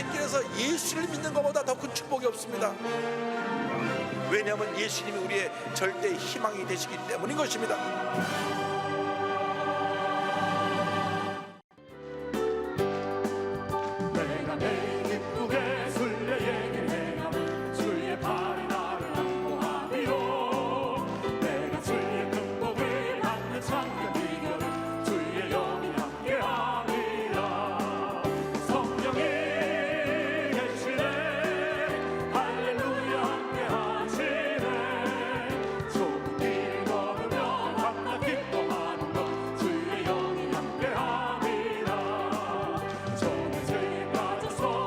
인생의 길에서 예수를 믿는 것보다 더 큰 축복이 없습니다. 왜냐하면 예수님이 우리의 절대 희망이 되시기 때문인 것입니다. 내가 매일 기쁘게 술래 얘기를 행하면 주의 팔이 나를 안보하리요. 내가 주의 큰 복을 받는 참된 비결은 주의 영이 함께함이라. 성령이 계시네 할렐루야 함께하시네. 좁은 길을 걸으며 밤낮 기뻐하는 것 주의 영이 함께함이라. 저는 죄에 빠져서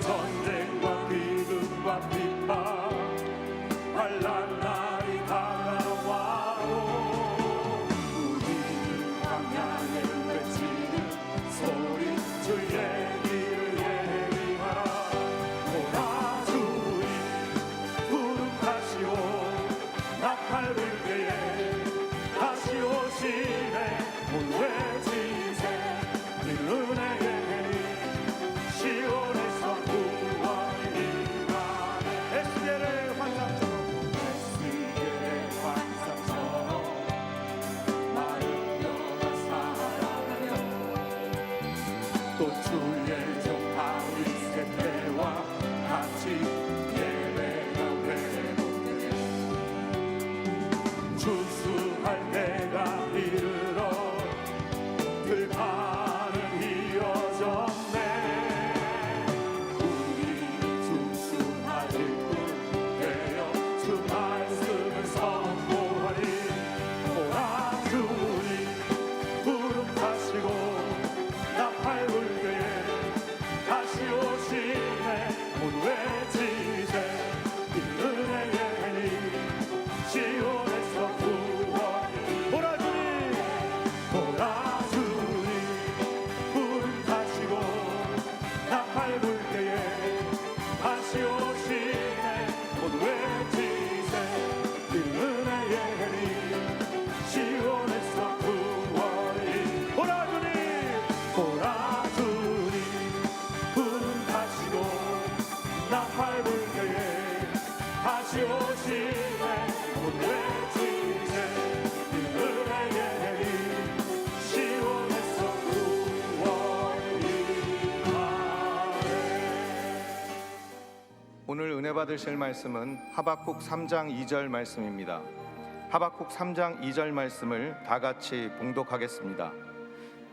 전쟁과 기근과 핍박 환난 날이 다가와도 우리는 광야에 외치는 소리 주의 길을 예비하라. 오라 주님 부름하시오 나팔 불때에 다시 오시네. 문 외치세 늘 은혜의 시온에서 구원이 임하네. 에스겔의 환상처럼 마른 뼈가 살아나며 또 주의 종 다윗의 때와 같이 예배가 회복되네. 추수할 때가 이르러 들판은 이어졌네. 우리는 추수할 뿐 되어 주 말씀을 선포하리. 오라 주님 부름하시고 나팔 불 때에 다시 오시네. 문 외치세 이 은혜의 님 시온에서 구원이. 오라 주님 오라 주님 부름하시고 나팔 불 때에 다시 오시네. 문 외치세 이 은혜의 님 시온에서 구원이. 오라 주님 부름하시고 나팔 불 때에 다시 오시네. 문 외치세 이 은혜의 님 시온에서 구원이 임하네. 오늘 은혜 받으실 말씀은 하박국 3장 2절 말씀입니다. 하박국 3장 2절 말씀을 다 같이 봉독하겠습니다.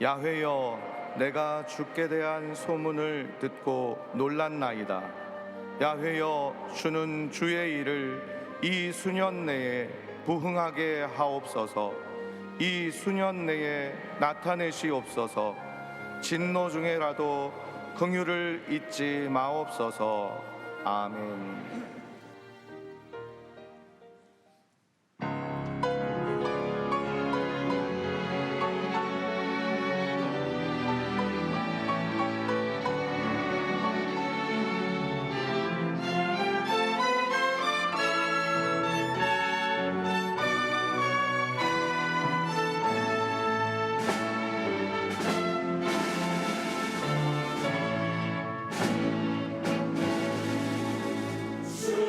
야훼여 내가 주께 대한 소문을 듣고 놀랐나이다. 야훼여 주는 주의 일을 이 수년 내에 부흥하게 하옵소서. 이 수년 내에 나타내시옵소서. 진노 중에라도 긍휼을 잊지 마옵소서. 아멘. 주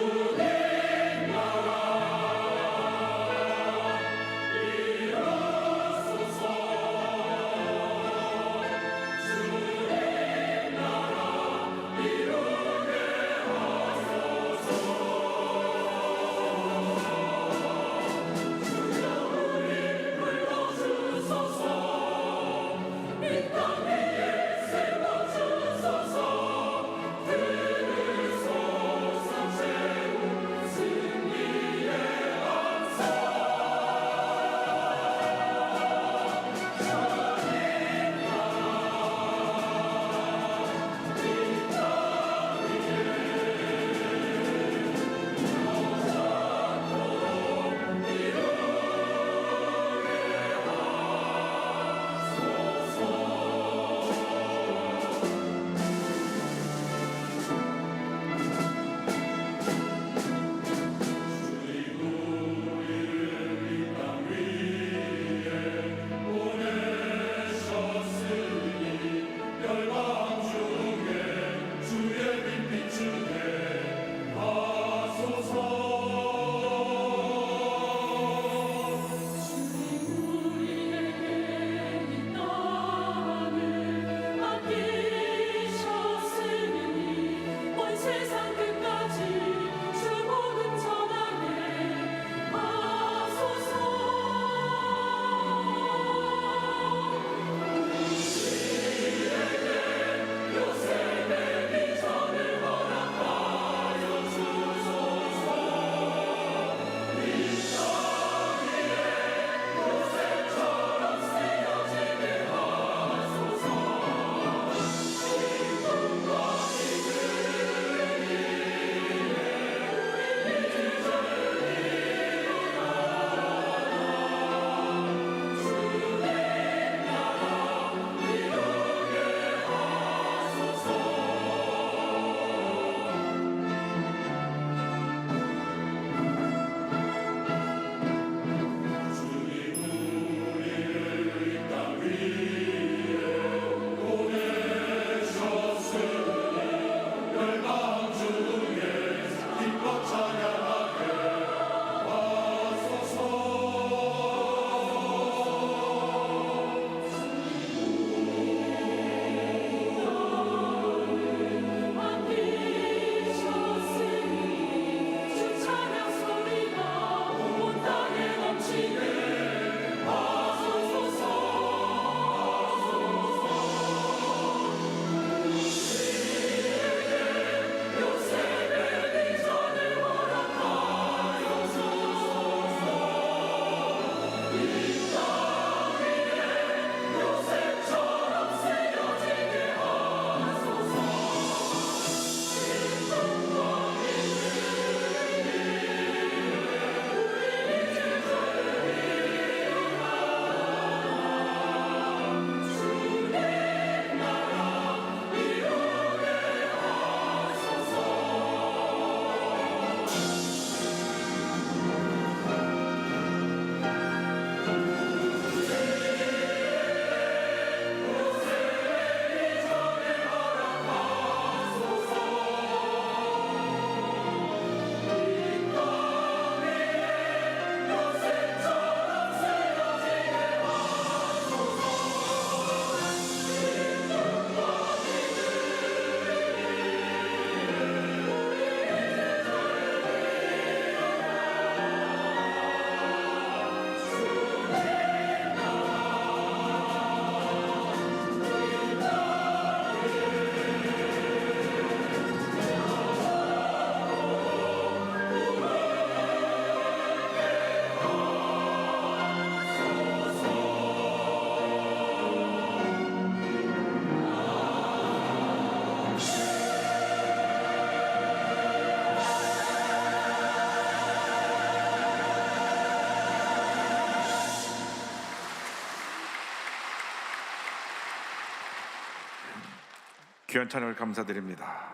귀한 찬양을 감사드립니다.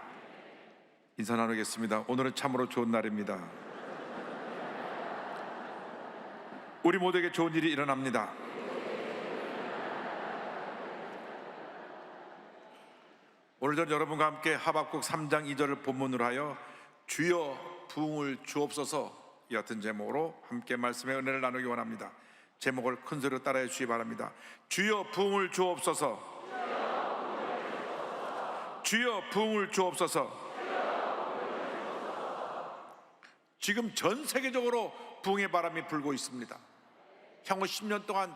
인사 나누겠습니다. 오늘은 참으로 좋은 날입니다. 우리 모두에게 좋은 일이 일어납니다. 오늘 전 여러분과 함께 하박국 3장 2절을 본문으로 하여 주여 부흥을 주옵소서, 이 같은 제목으로 함께 말씀의 은혜를 나누기 원합니다. 제목을 큰 소리로 따라해 주시기 바랍니다. 주여 부흥을 주옵소서. 주여 부흥을 주옵소서. 지금 전 세계적으로 부흥의 바람이 불고 있습니다. 향후 10년 동안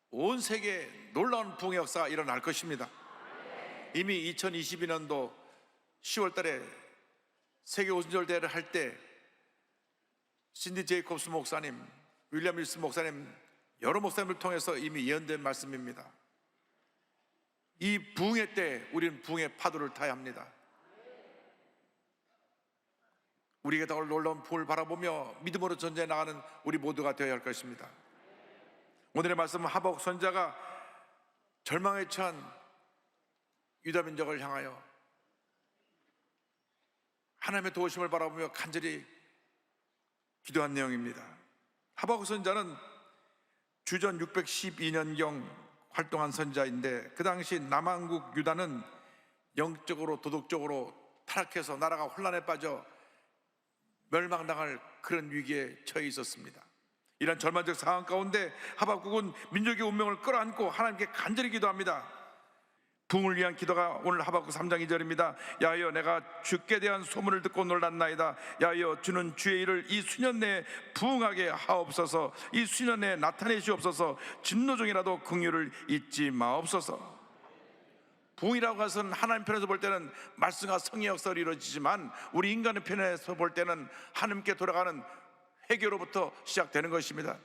온 세계에 놀라운 부흥의 역사가 일어날 것입니다. 이미 2022년도 10월 달에 세계 오순절대회를 할 때 신디 제이콥스 목사님, 윌리엄 윌스 목사님, 여러 목사님을 통해서 이미 예언된 말씀입니다. 이 부흥의 때 우리는 부흥의 파도를 타야 합니다. 우리에게 더 놀라운 부흥을 바라보며 믿음으로 전진해 나가는 우리 모두가 되어야 할 것입니다. 오늘의 말씀은 하박국 선지자가 절망에 처한 유다 민족을 향하여 하나님의 도우심을 바라보며 간절히 기도한 내용입니다. 하박국 선지자는 주전 612년경 활동한 선지자인데, 그 당시 남한국 유다는 영적으로 도덕적으로 타락해서 나라가 혼란에 빠져 멸망당할 그런 위기에 처해 있었습니다. 이런 절망적 상황 가운데 하박국은 민족의 운명을 끌어안고 하나님께 간절히 기도합니다. 부흥을 위한 기도가 오늘 하박국 3장 2절입니다. 야하여 내가 주께 대한 소문을 듣고 놀랐나이다. 야하여 주는 주의 일을 이 수년 내에 부흥하게 하옵소서. 이 수년 내에 나타내시옵소서. 진노 중이라도 긍휼을 잊지 마옵소서. 부흥이라고 해서는 하나님 편에서 볼 때는 말씀과 성의 역사로 이루어지지만, 우리 인간의 편에서 볼 때는 하나님께 돌아가는 회개로부터 시작되는 것입니다.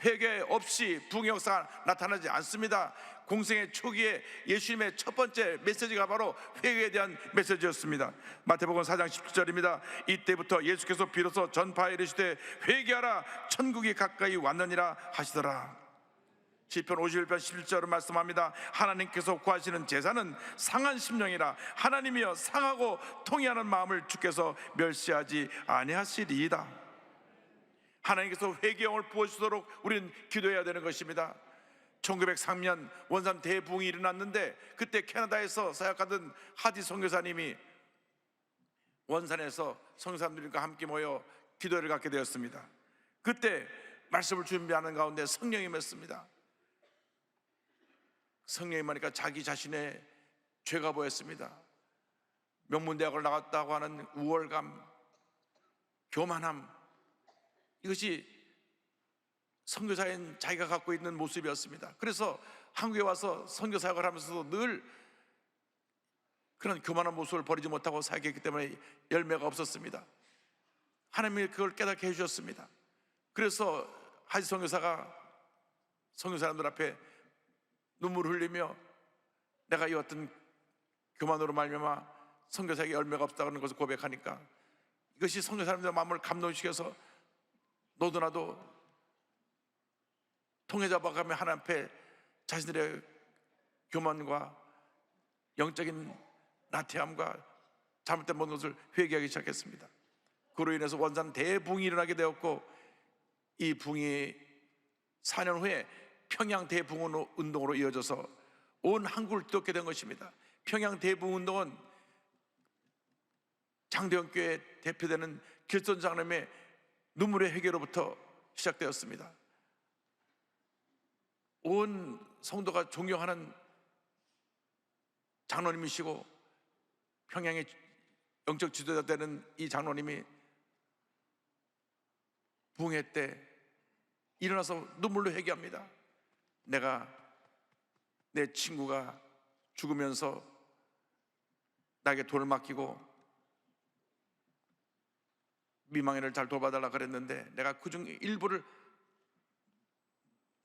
회개 없이 부흥의 역사가 나타나지 않습니다. 공생의 초기에 예수님의 첫 번째 메시지가 바로 회개에 대한 메시지였습니다. 마태복음 4장 17절입니다. 이때부터 예수께서 비로소 전파에 이르시되 회개하라, 천국이 가까이 왔느니라 하시더라. 시편 51편 11절을 말씀합니다. 하나님께서 구하시는 제사는 상한 심령이라. 하나님이여 상하고 통회하는 마음을 주께서 멸시하지 아니하시리이다. 하나님께서 회개형을 부어주도록 우리는 기도해야 되는 것입니다. 1903년 원산 대부흥이 일어났는데, 그때 캐나다에서 사역하던 하디 선교사님이 원산에서 선교사님들과 함께 모여 기도회를 갖게 되었습니다. 그때 말씀을 준비하는 가운데 성령이 맺습니다. 성령이 임하니까 자기 자신의 죄가 보였습니다. 명문대학을 나갔다고 하는 우월감, 교만함, 이것이 선교사인 자기가 갖고 있는 모습이었습니다. 그래서 한국에 와서 선교 사역을 하면서도 늘 그런 교만한 모습을 버리지 못하고 사역했기 때문에 열매가 없었습니다. 하나님이 그걸 깨닫게 해주셨습니다. 그래서 하지 선교사가 선교 사람들 앞에 눈물을 흘리며 내가 이 어떤 교만으로 말미암아 선교 사역에 열매가 없다는 것을 고백하니까, 이것이 선교 사람들의 마음을 감동시켜서 너도 나도 통해 잡아가며 하나님 앞에 자신들의 교만과 영적인 나태함과 잘못된 모든 것을 회개하기 시작했습니다. 그로 인해서 원산 대붕이 일어나게 되었고, 이 붕이 4년 후에 평양 대붕 운동으로 이어져서 온 한국을 뒤덮게 된 것입니다. 평양 대붕 운동은 장대현 교회 대표되는 길선 장로님의 눈물의 회개로부터 시작되었습니다. 온 성도가 존경하는 장로님이시고 평양의 영적 지도자 되는 이 장로님이 부흥회 때 일어나서 눈물로 회개합니다. 내가 내 친구가 죽으면서 나에게 돈을 맡기고 미망인을 잘 돌봐달라 그랬는데, 내가 그중 일부를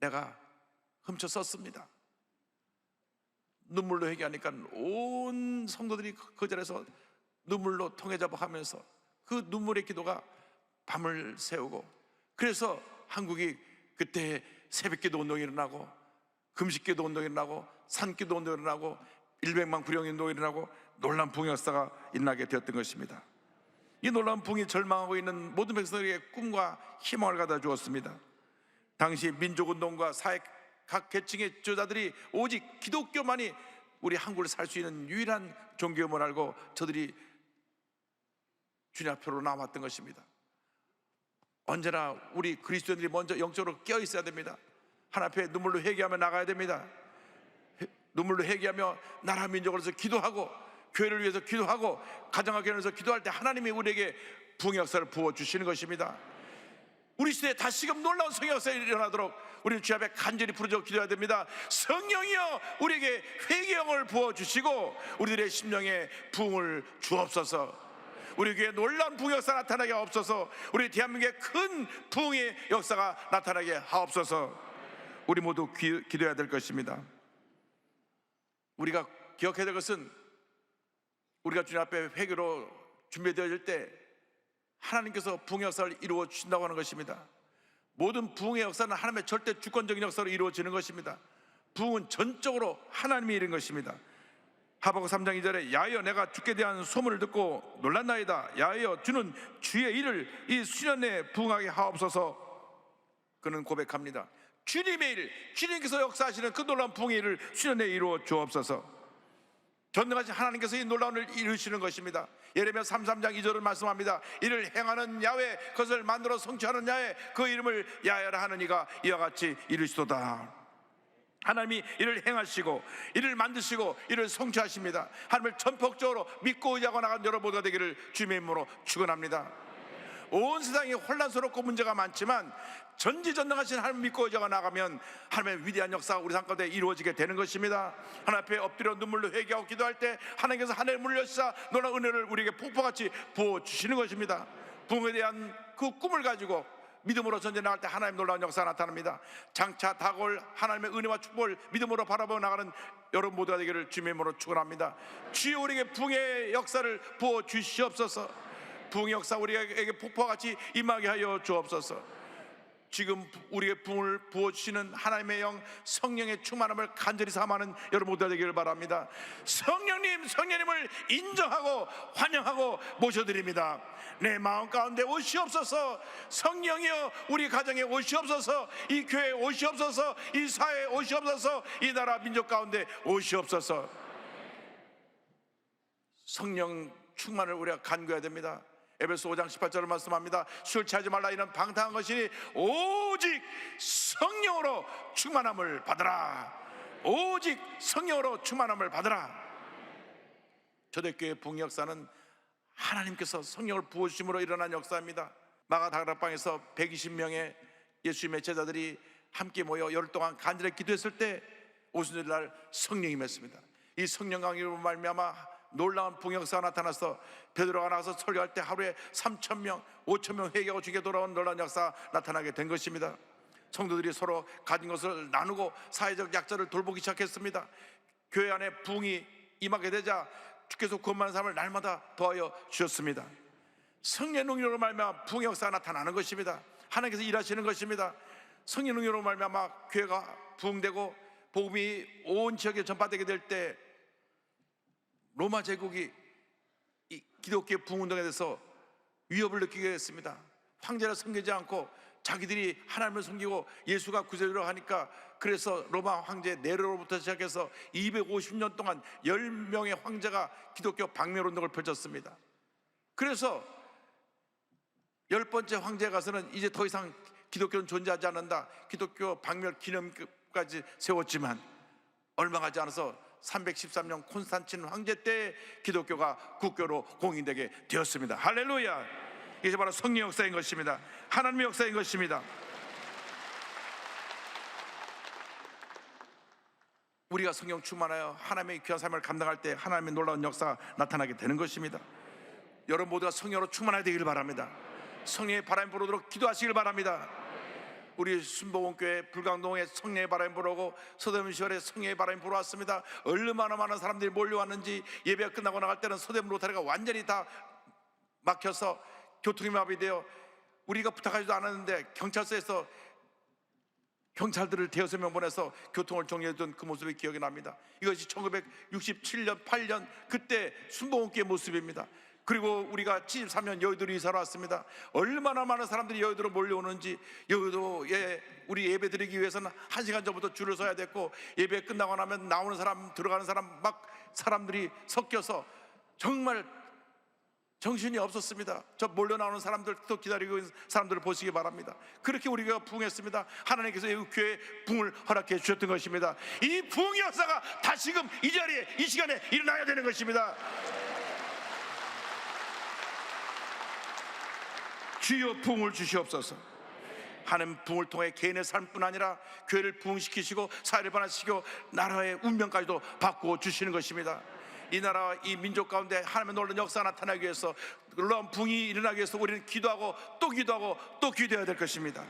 내가 훔쳐 썼습니다. 눈물로 회개하니까 온 성도들이 그 자리에서 눈물로 통해잡아하면서 그 눈물의 기도가 밤을 새우고, 그래서 한국이 그때 새벽기도 운동이 일어나고 금식기도 운동이 일어나고 산기도 운동이 일어나고 100만 구령인도 일어나고 놀라운 부흥 역사가 일어나게 되었던 것입니다. 이 놀라운 부흥이 절망하고 있는 모든 백성에게 꿈과 희망을 가다 주었습니다. 당시 민족운동과 사회 각 계층의 지도자들이 오직 기독교만이 우리 한국을 살 수 있는 유일한 종교임을 알고 저들이 주님 앞으로 나왔던 것입니다. 언제나 우리 그리스도인들이 먼저 영적으로 깨어 있어야 됩니다. 하나님 앞에 눈물로 회개하며 나가야 됩니다. 눈물로 회개하며 나라 민족을 위해서 기도하고 교회를 위해서 기도하고 가정과 교회를 위해서 기도할 때 하나님이 우리에게 부흥의 역사를 부어주시는 것입니다. 우리 시대에 다시금 놀라운 성령 역사가 일어나도록 우리는 주 앞에 간절히 부르짖어 기도해야 됩니다. 성령이여 우리에게 회개의 영을 부어주시고 우리들의 심령에 부흥을 주옵소서. 우리 교회에 놀라운 부흥의 역사가 나타나게 하옵소서. 우리 대한민국에 큰 부흥의 역사가 나타나게 하옵소서. 우리 모두 기도해야 될 것입니다. 우리가 기억해야 될 것은 우리가 주님 앞에 회개로 준비되어질 때 하나님께서 부흥의 역사를 이루어 주신다고 하는 것입니다. 모든 부흥의 역사는 하나님의 절대 주권적인 역사로 이루어지는 것입니다. 부흥은 전적으로 하나님이 이룬 것입니다. 하박국 3장 2절에 야하여 내가 주께 대한 소문을 듣고 놀랐나이다. 야하여 주는 주의 일을 이 수년 내에 부흥하게 하옵소서. 그는 고백합니다. 주님의 일, 주님께서 역사하시는 그 놀라운 부흥의 일을 수년 내에 이루어 주옵소서. 전능하신 하나님께서 이 놀라운 일을 이루시는 것입니다. 예레미야 33장 2절을 말씀합니다. 이를 행하는 야훼, 그것을 만들어 성취하는 야훼, 그 이름을 야훼라 하는 이가 이와 같이 이르시도다. 하나님이 이를 행하시고 이를 만드시고 이를 성취하십니다. 하나님을 전폭적으로 믿고 의지하고 나간 여러분 모두가 되기를 주님의 이름으로 축원합니다. 온 세상이 혼란스럽고 문제가 많지만 전지전능하신 하나님 믿고 의지하고 나가면 하나님의 위대한 역사가 우리 삶 가운데 이루어지게 되는 것입니다. 하나님 앞에 엎드려 눈물로 회개하고 기도할 때 하나님께서 하늘을 물려주사 놀라운 은혜를 우리에게 폭포같이 부어주시는 것입니다. 부흥에 대한 그 꿈을 가지고 믿음으로 전진해 나갈 때 하나님 놀라운 역사가 나타납니다. 장차 다가올 하나님의 은혜와 축복을 믿음으로 바라보고 나가는 여러분 모두가 되기를 주님의 이름으로 축원합니다. 주여 우리에게 부흥의 역사를 부어 주시옵소서. 부흥의 역사 우리에게 폭포와 같이 임하게 하여 주옵소서. 지금 우리에게 부흥을 부어주시는 하나님의 영 성령의 충만함을 간절히 사모하는 여러분 모두가 되기를 바랍니다. 성령님을 인정하고 환영하고 모셔드립니다. 내 마음 가운데 오시옵소서. 성령이여 우리 가정에 오시옵소서. 이 교회에 오시옵소서. 이 사회에 오시옵소서. 이 나라 민족 가운데 오시옵소서. 성령 충만을 우리가 간구해야 됩니다. 에베소 5장 18절을 말씀합니다. 술 취하지 말라 이는 방탕한 것이니 오직 성령으로 충만함을 받으라. 오직 성령으로 충만함을 받으라. 초대교회 부흥 역사는 하나님께서 성령을 부어주심으로 일어난 역사입니다. 마가다락방에서 120명의 예수님의 제자들이 함께 모여 열흘 동안 간절히 기도했을 때 오순절날 성령이 임했습니다. 이 성령 강림으로 말미암아 놀라운 부흥 역사가 나타나서 베드로가 나가서 설교할 때 하루에 3,000명, 5,000명 회개하고 주께 돌아온 놀라운 역사가 나타나게 된 것입니다. 성도들이 서로 가진 것을 나누고 사회적 약자를 돌보기 시작했습니다. 교회 안에 부흥이 임하게 되자 주께서 구원받는 사람을 날마다 더하여 주셨습니다. 성령의 능력으로 말미암아 부흥의 역사가 나타나는 것입니다. 하나님께서 일하시는 것입니다. 성령의 능력으로 말미암아 교회가 부흥되고 복음이 온 지역에 전파되게 될 때 로마 제국이 이 기독교의 부흥운동에 대해서 위협을 느끼게 됐습니다. 황제를 섬기지 않고 자기들이 하나님을 섬기고 예수가 구세주라고 하니까 그래서 로마 황제 네로로부터 시작해서 250년 동안 10명의 황제가 기독교 박멸운동을 펼쳤습니다. 그래서 10번째 황제에 가서는 이제 더 이상 기독교는 존재하지 않는다. 기독교 박멸 기념까지 세웠지만 얼마 가지 않아서 313년 콘스탄틴 황제 때 기독교가 국교로 공인되게 되었습니다. 할렐루야. 이게 바로 성령 역사인 것입니다. 하나님의 역사인 것입니다. 우리가 성령 충만하여 하나님의 귀한 삶을 감당할 때 하나님의 놀라운 역사가 나타나게 되는 것입니다. 여러분 모두가 성령으로 충만해야 되길 바랍니다. 성령의 바람이 불어오도록 기도하시길 바랍니다. 우리 순복음교회 불광동에 성령의 바람이 불어오고 서대문시월에 성령의 바람이 불어왔습니다. 얼마나 많은 사람들이 몰려왔는지 예배가 끝나고 나갈 때는 서대문 로타리가 완전히 다 막혀서 교통이 마비되어 우리가 부탁하지도 않았는데 경찰서에서 경찰들을 대여섯 명 보내서 교통을 정리했던 그 모습이 기억이 납니다. 이것이 1967년 8년 그때 순복음교회 모습입니다. 그리고 우리가 73년 여의도로 이사를 왔습니다. 얼마나 많은 사람들이 여의도로 몰려오는지, 여의도에 우리 예배 드리기 위해서는 1시간 전부터 줄을 서야 됐고, 예배 끝나고 나면 나오는 사람 들어가는 사람 막 사람들이 섞여서 정말 정신이 없었습니다. 저 몰려 나오는 사람들 또 기다리고 있는 사람들을 보시기 바랍니다. 그렇게 우리가 부흥했습니다. 하나님께서 이 교회에 부흥을 허락해 주셨던 것입니다. 이 부흥의 역사가 다시금 이 자리에 이 시간에 일어나야 되는 것입니다. 주여 부흥을 주시옵소서. 하나님 부흥을 통해 개인의 삶뿐 아니라 교회를 부흥시키시고 사회를 변화시키고 나라의 운명까지도 바꾸어 주시는 것입니다. 이 나라와 이 민족 가운데 하나님의 놀라운 역사가 나타나기 위해서, 놀라운 부흥이 일어나기 위해서 우리는 기도하고 또 기도하고 또 기도해야 될 것입니다.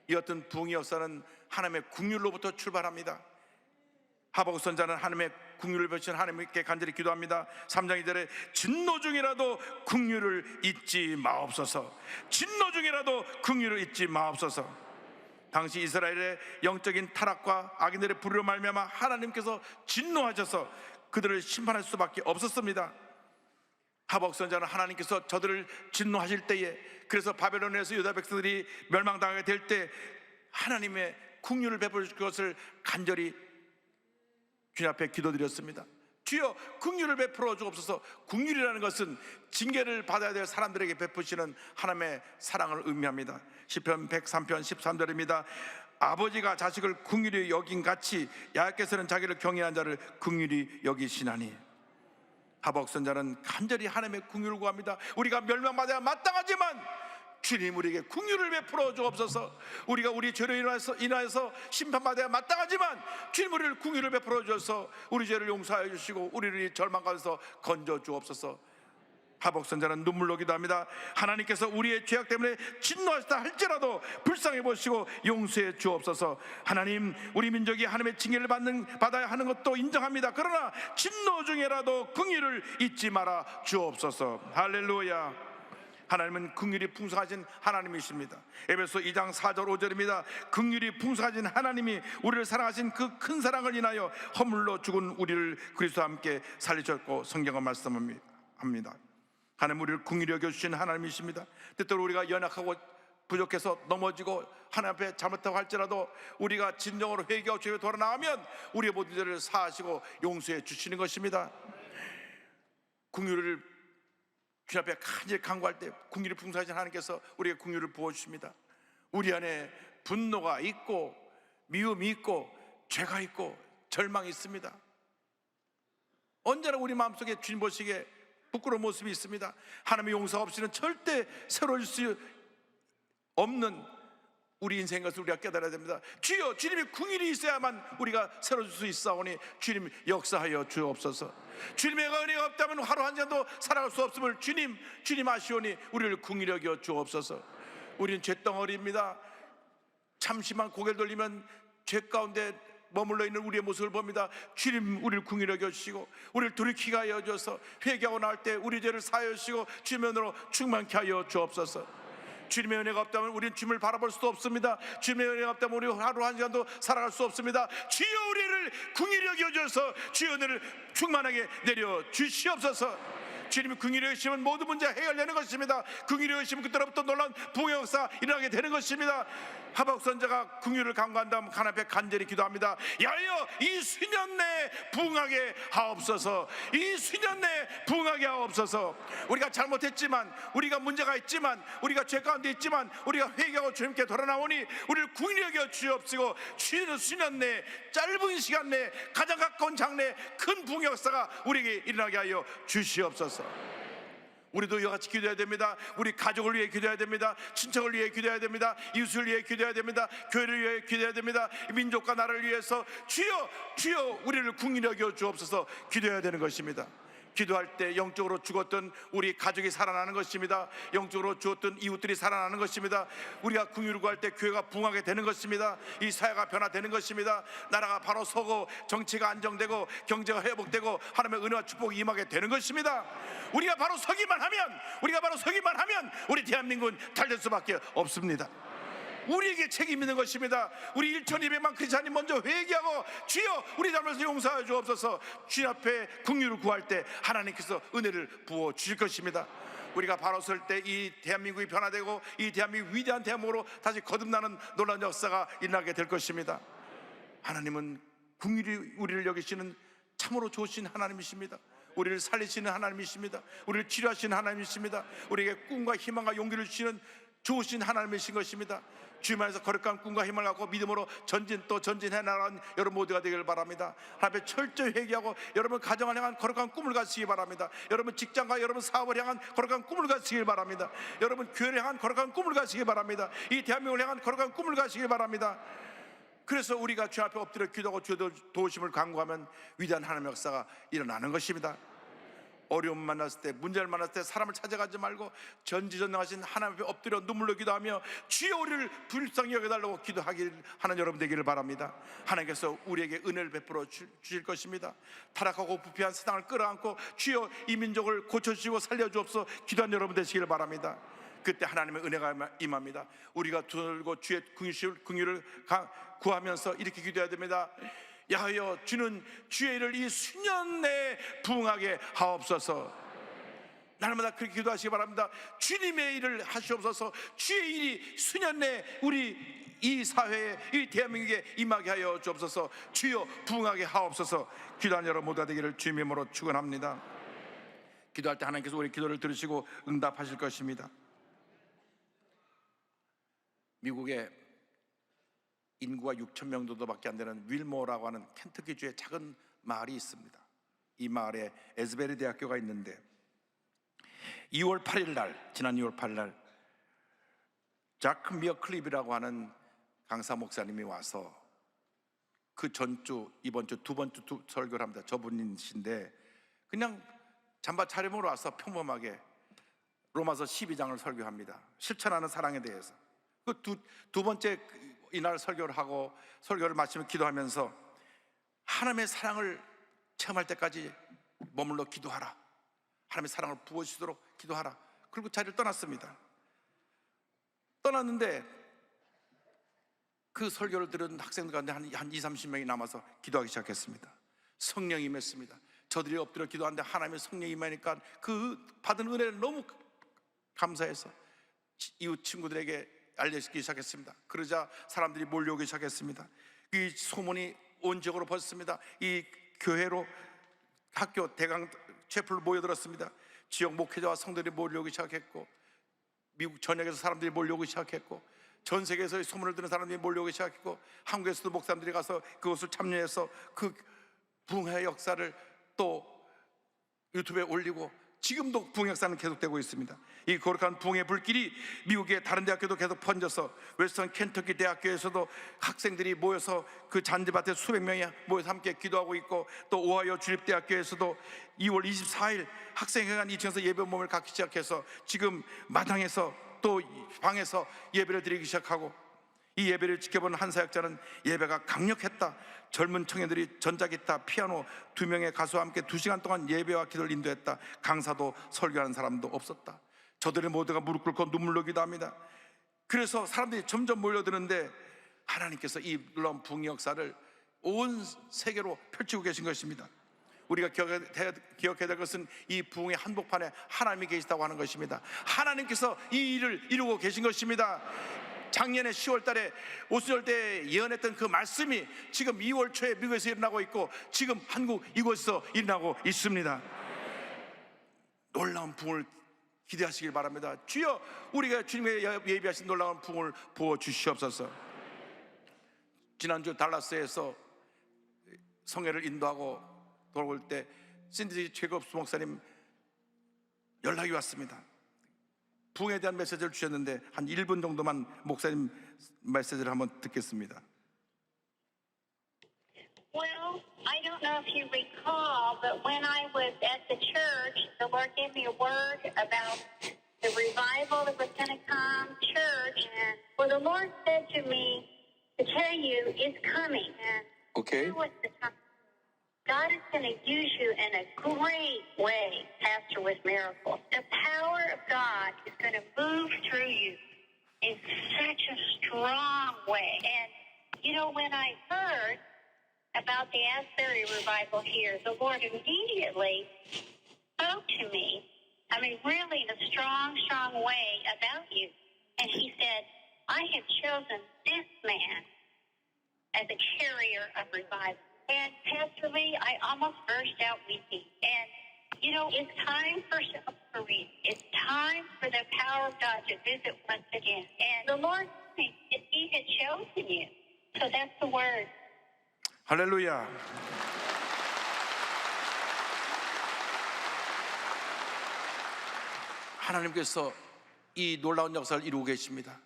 이 어떤 부흥의 역사는 하나님의 국률로부터 출발합니다. 하박국 선자는 하나님의 국률을 베푸신 하나님께 간절히 기도합니다. 3장 2절에 진노 중이라도 국률을 잊지 마옵소서. 진노 중이라도 국률을 잊지 마옵소서. 당시 이스라엘의 영적인 타락과 악인들의 불의로 말미암아 하나님께서 진노하셔서 그들을 심판할 수밖에 없었습니다. 하박국 선자는 하나님께서 저들을 진노하실 때에, 그래서 바벨론에서 유다 백성들이 멸망당하게 될 때 하나님의 국률을 베풀 것을 간절히 주님 앞에 기도드렸습니다. 주여 국률을 베풀어 주옵소서. 국률이라는 것은 징계를 받아야 될 사람들에게 베푸시는 하나님의 사랑을 의미합니다. 시편 103편 13절입니다. 아버지가 자식을 긍휼히 여긴 같이 야훼께서는 자기를 경외한 자를 긍휼히 여기시나니. 하박국 선자는 간절히 하나님의 긍휼을 구합니다. 우리가 멸망받아야 마땅하지만 주님 우리에게 긍휼을 베풀어 주옵소서. 우리가 우리 죄로 인하여서 심판받아야 마땅하지만 주님 우리를 긍휼을 베풀어 주셔서 우리 죄를 용서하여 주시고 우리를 이 절망 가운데서 건져 주옵소서. 하박국 선자는 눈물로 기도합니다. 하나님께서 우리의 죄악 때문에 진노하시다 할지라도 불쌍히 보시고 용서해 주옵소서. 하나님, 우리 민족이 하나님의 징계를 받아야 하는 것도 인정합니다. 그러나 진노 중에라도 긍휼을 잊지 말아 주옵소서. 할렐루야. 하나님은 긍휼이 풍성하신 하나님이십니다. 에베소 2장 4절 5절입니다. 긍휼이 풍성하신 하나님이 우리를 사랑하신 그 큰 사랑을 인하여 허물로 죽은 우리를 그리스도와 함께 살리셨고, 성경은 말씀합니다. 하나님 우리를 긍휼히 여겨주신 하나님이십니다. 때때로 우리가 연약하고 부족해서 넘어지고 하나님 앞에 잘못하고 할지라도 우리가 진정으로 회개하고 주님께 돌아나가면 우리의 모든 죄를 사하시고 용서해 주시는 것입니다. 긍휼을 주님 앞에 간절히 간구할 때 긍휼이 풍성하신 하나님께서 우리에게 긍휼을 부어주십니다. 우리 안에 분노가 있고 미움이 있고 죄가 있고 절망이 있습니다. 언제나 우리 마음속에 주님 보시기에 부끄러운 모습이 있습니다. 하나님의 용서 없이는 절대 새로울 수 없는 우리 인생인 것을 우리가 깨달아야 됩니다. 주여, 주님의 긍휼이 있어야만 우리가 새로울 수 있사오니 주님 역사하여 주옵소서. 주님의 은혜가 없다면 하루 한 잔도 살아갈 수 없음을 주님 아시오니 우리를 긍휼히 여겨 주옵소서. 우리는 쇳덩어리입니다. 잠시만 고개를 돌리면 죄 가운데 머물러 있는 우리의 모습을 봅니다. 주님 우리를 긍휼히 여겨주시고 우리를 돌이키게 하여 주셔서 회개하고 나올 때 우리 죄를 사하여 주시고 주님의 은혜로 충만케 하여 주옵소서. 주님의 은혜가 없다면 우리는 주님을 바라볼 수도 없습니다. 주님의 은혜가 없다면 우리 하루 한 시간도 살아갈 수 없습니다. 주여 우리를 긍휼히 여겨주셔서 주의 은혜를 충만하게 내려 주시옵소서. 주님이 긍휼히 여기시면 모든 문제가 해결되는 것입니다. 긍휼히 여기시면 그때로부터 놀라운 부흥의 역사 일어나게 되는 것입니다. 하박국 선자가 긍휼을 간구한 다음 하나님 앞에 간절히 기도합니다. 야여 이 수년 내에 부흥하게 하옵소서. 이 수년 내에 부흥하게 하옵소서. 우리가 잘못했지만, 우리가 문제가 있지만, 우리가 죄 가운데 있지만 우리가 회개하고 주님께 돌아나오니 우리를 긍휼히 여겨 주옵시고 주는 수년 내에 짧은 시간 내에 가장 가까운 장래에 큰 부흥의 역사가 우리에게 일어나게 하여 주시옵소서. 우리도 이와 같이 기도해야 됩니다. 우리 가족을 위해 기도해야 됩니다. 친척을 위해 기도해야 됩니다. 이웃을 위해 기도해야 됩니다. 교회를 위해 기도해야 됩니다. 민족과 나라를 위해서 주여 우리를 긍휼히 여겨 주옵소서. 기도해야 되는 것입니다. 기도할 때 영적으로 죽었던 우리 가족이 살아나는 것입니다. 영적으로 죽었던 이웃들이 살아나는 것입니다. 우리가 긍휼을 구할 때 교회가 부흥하게 되는 것입니다. 이 사회가 변화되는 것입니다. 나라가 바로 서고 정치가 안정되고 경제가 회복되고 하나님의 은혜와 축복이 임하게 되는 것입니다. 우리가 바로 서기만 하면 우리 대한민국은 잘 될 수밖에 없습니다. 우리에게 책임 있는 것입니다. 우리 1200만 크리스찬이 먼저 회개하고 주여 우리 잘못을 용서하여 주옵소서. 주님 앞에 긍휼을 구할 때 하나님께서 은혜를 부어 주실 것입니다. 우리가 바로 설 때 이 대한민국이 변화되고 이 대한민국 위대한 대한민국으로 다시 거듭나는 놀라운 역사가 일어나게 될 것입니다. 하나님은 긍휼히 우리를 여기시는 참으로 좋으신 하나님이십니다. 우리를 살리시는 하나님이십니다. 우리를 치료하시는 하나님이십니다. 우리에게 꿈과 희망과 용기를 주시는 좋으신 하나님이신 것입니다. 주님 안에서 거룩한 꿈과 희망을 갖고 믿음으로 전진 또 전진해 나가는 여러분 모두가 되기를 바랍니다. 하나님 앞에 철저히 회개하고 여러분 가정을 향한 거룩한 꿈을 가지시기 바랍니다. 여러분 직장과 여러분 사업을 향한 거룩한 꿈을 가지시기 바랍니다. 여러분 교회를 향한 거룩한 꿈을 가지시기 바랍니다. 이 대한민국을 향한 거룩한 꿈을 가지시기 바랍니다. 그래서 우리가 주 앞에 엎드려 기도하고 주의 도우심을 간구하면 위대한 하나님의 역사가 일어나는 것입니다. 어려움 만났을 때, 문제를 만났을 때 사람을 찾아가지 말고 전지전능하신 하나님 앞에 엎드려 눈물로 기도하며 주여 우리를 불쌍히 여겨달라고 기도하길 하는 여러분 되기를 바랍니다. 하나님께서 우리에게 은혜를 베풀어 주실 것입니다. 타락하고 부패한 세상을 끌어안고 주여 이 민족을 고쳐주시고 살려주옵소서 기도한 여러분 되시기를 바랍니다. 그때 하나님의 은혜가 임합니다. 우리가 들고 주의 긍휼을 구하면서 이렇게 기도해야 됩니다. 야하여 주는 주의 일을 이 수년 내에 부응하게 하옵소서. 날마다 그렇게 기도하시기 바랍니다. 주님의 일을 하시옵소서. 주의 일이 수년 내에 우리 이 사회에 이 대한민국에 임하게 하여 주옵소서. 주여 부응하게 하옵소서. 기도하는 여러분 모두가 되기를 주님의 이름으로 축원합니다. 기도할 때 하나님께서 우리 기도를 들으시고 응답하실 것입니다. 미국에 인구가 6,000명 정도밖에 안 되는 윌모어라고 하는 켄터키주의 작은 마을이 있습니다. 이 마을에 에스베리 대학교가 있는데 2월 8일 날, 지난 2월 8일 날 자크 미어 클립이라고 하는 강사 목사님이 와서 그 전주, 이번 주 두 번째 설교를 합니다. 저분이신데 그냥 잠바 차림으로 와서 평범하게 로마서 12장을 설교합니다. 실천하는 사랑에 대해서. 그 두 번째 이날 설교를 하고 설교를 마치며 기도하면서 하나님의 사랑을 체험할 때까지 머물러 기도하라. 하나님의 사랑을 부어주시도록 기도하라. 그리고 자리를 떠났습니다. 떠났는데 그 설교를 들은 학생들 가운데 한 20-30명이 남아서 기도하기 시작했습니다. 성령이 임했습니다. 저들이 엎드려 기도하는데 하나님의 성령이 임하니까 그 받은 은혜를 너무 감사해서 이웃 친구들에게 알려주기 시작했습니다. 그러자 사람들이 몰려오기 시작했습니다. 이 소문이 온 지역으로 퍼졌습니다. 이 교회로 학교 대강 채플로 모여들었습니다. 지역 목회자와 성도들이 몰려오기 시작했고 미국 전역에서 사람들이 몰려오기 시작했고 전 세계에서 소문을 듣는 사람들이 몰려오기 시작했고 한국에서도 목사님들이 가서 그것을 참여해서 그 부흥의 역사를 또 유튜브에 올리고 지금도 부흥 역사는 계속되고 있습니다. 이 거룩한 부흥의 불길이 미국의 다른 대학교도 계속 번져서 웨스턴 켄터키 대학교에서도 학생들이 모여서 그 잔디밭에 수백 명이 모여서 함께 기도하고 있고 또 오하이오 주립대학교에서도 2월 24일 학생회관 2층에서 예배 모임을 갖기 시작해서 지금 마당에서 또 방에서 예배를 드리기 시작하고 이 예배를 지켜본 한 사역자는 예배가 강력했다. 젊은 청년들이 전자기타, 피아노 2명의 가수와 함께 2시간 동안 예배와 기도를 인도했다. 강사도 설교하는 사람도 없었다. 저들의 모두가 무릎 꿇고 눈물로 기도합니다. 그래서 사람들이 점점 몰려드는데 하나님께서 이 놀라운 부흥 역사를 온 세계로 펼치고 계신 것입니다. 우리가 기억해야 될 것은 이 부흥의 한복판에 하나님이 계시다고 하는 것입니다. 하나님께서 이 일을 이루고 계신 것입니다. 작년에 10월 달에 오순절 때 예언했던 그 말씀이 지금 2월 초에 미국에서 일어나고 있고 지금 한국 이곳에서 일어나고 있습니다. 놀라운 부흥을 기대하시길 바랍니다. 주여 우리가 주님의 예비하신 놀라운 부흥을 부어주시옵소서. 지난주 달라스에서 성회를 인도하고 돌아올 때 신디 최겁스 목사님 연락이 왔습니다. 부흥에 대한 메시지를 주셨는데 한 1분 정도만 목사님 메시지를 한번 듣겠습니다. Well, I don't know if you recall, but when I was at the church, the Lord gave me a word about the revival that was going to come church. And well, the Lord said to me to tell you it's coming. And Okay. now is the time. God is going to use you in a great way, Pastor, with miracles. The power of God is going to move through you. in such a strong way. And, you know, when I heard about the Asbury revival here, the Lord immediately spoke to me, I mean, really in a strong, strong way about you. And he said, I have chosen this man as a carrier of revival. And Pastor Lee, I almost burst out weeping. And, you know, it's time for self-read. It's time for the power of God to visit once again. And the Lord thinks that he had chosen you. So that's the word. 할렐루야. 하나님께서 이 놀라운 역사를 이루고 계십니다.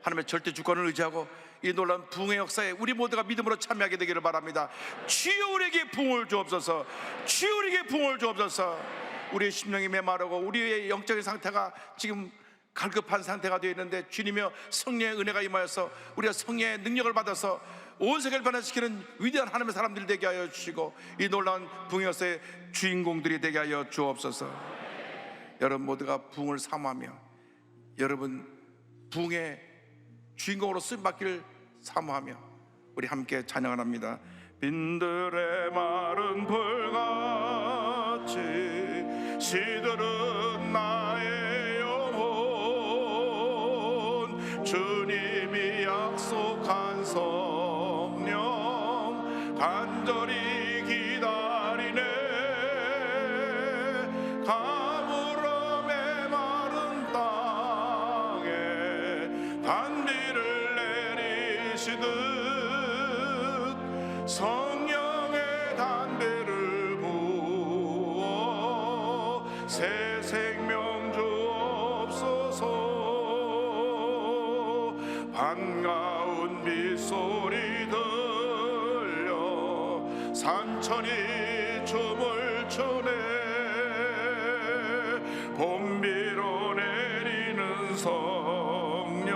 하나님의 절대 주권을 의지하고 이 놀라운 부흥의 역사에 우리 모두가 믿음으로 참여하게 되기를 바랍니다. 주여 우리에게 부흥을 주옵소서. 주여 우리에게 부흥을 주옵소서. 우리의 심령이 메마르고 우리의 영적인 상태가 지금 갈급한 상태가 되어 있는데 주님이여 성령의 은혜가 임하여서 우리가 성령의 능력을 받아서 온 세계를 변화시키는 위대한 하나님의 사람들이 되게 하여 주시고 이 놀라운 부흥의 역사의 주인공들이 되게 하여 주옵소서. 여러분 모두가 부흥을 사모하며 여러분 부흥의 주인공으로 쓰임받기를 사모하며 우리 함께 찬양을 합니다. 빈들의 마른 불같이 시들은 나의 영혼 주님이 약속한 성령 간절히 기다리네 가물어 메마른 땅에 단비를 내리시듯 성령의 단비를 부어 새 생명 주옵소서. 반가운 빗소리 들려 산천이 춤을 추네 봄비로 내리는 성령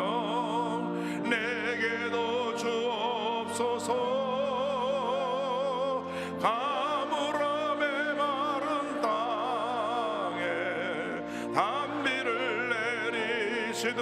내게도 주옵소서. 가물어 메마른 땅에 단비를 내리시듯